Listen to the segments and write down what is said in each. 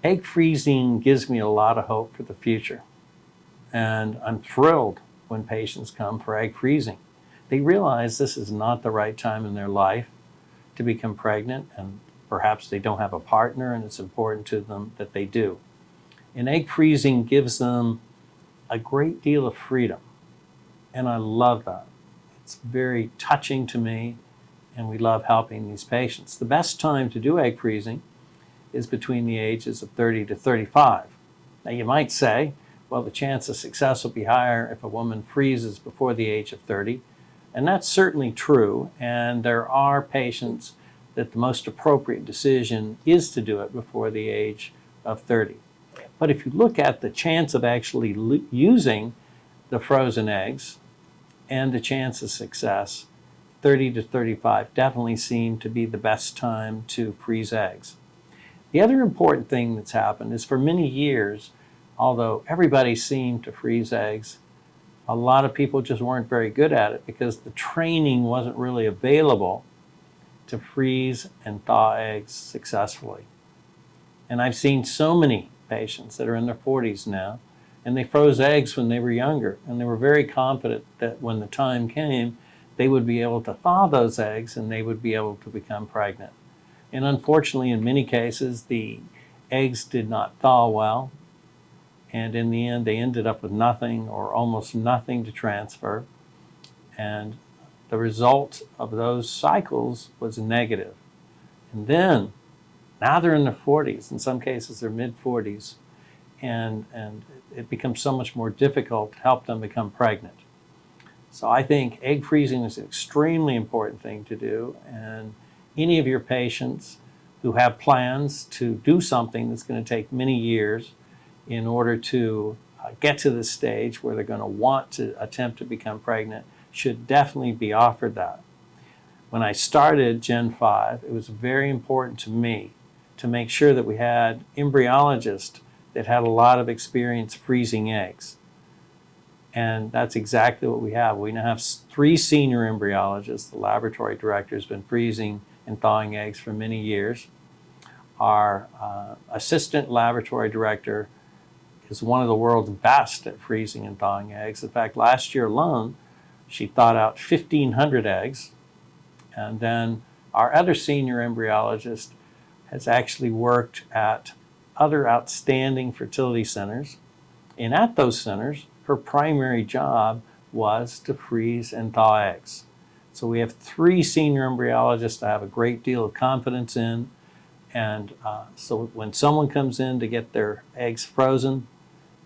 Egg freezing gives me a lot of hope for the future. And I'm thrilled when patients come for egg freezing. They realize this is not the right time in their life to become pregnant, and perhaps they don't have a partner, and it's important to them that they do. And egg freezing gives them a great deal of freedom, and I love that. It's very touching to me, and we love helping these patients. The best time to do egg freezing is between the ages of 30 to 35. Now you might say, well, the chance of success will be higher if a woman freezes before the age of 30. And that's certainly true. And there are patients that the most appropriate decision is to do it before the age of 30. But if you look at the chance of actually using the frozen eggs and the chance of success, 30 to 35 definitely seem to be the best time to freeze eggs. The other important thing that's happened is for many years, although everybody seemed to freeze eggs, a lot of people just weren't very good at it because the training wasn't really available to freeze and thaw eggs successfully. And I've seen so many patients that are in their 40s now, and they froze eggs when they were younger, and they were very confident that when the time came, they would be able to thaw those eggs and they would be able to become pregnant. And unfortunately, in many cases, the eggs did not thaw well, and in the end, they ended up with nothing or almost nothing to transfer. And the result of those cycles was negative. And then, now they're in their 40s, in some cases they're mid-40s, and it becomes so much more difficult to help them become pregnant. So I think egg freezing is an extremely important thing to do, and any of your patients who have plans to do something that's going to take many years in order to get to the stage where they're going to want to attempt to become pregnant should definitely be offered that. When I started Gen 5, it was very important to me to make sure that we had embryologists that had a lot of experience freezing eggs. And that's exactly what we have. We now have 3 senior embryologists. The laboratory director has been freezing and thawing eggs for many years. Our assistant laboratory director is one of the world's best at freezing and thawing eggs. In fact, last year alone, she thawed out 1,500 eggs. And then our other senior embryologist has actually worked at other outstanding fertility centers. And at those centers, her primary job was to freeze and thaw eggs. So we have 3 senior embryologists I have a great deal of confidence in. And so when someone comes in to get their eggs frozen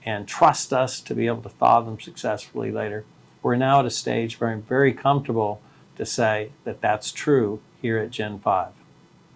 and trust us to be able to thaw them successfully later, we're now at a stage where I'm very comfortable to say that that's true here at Gen 5.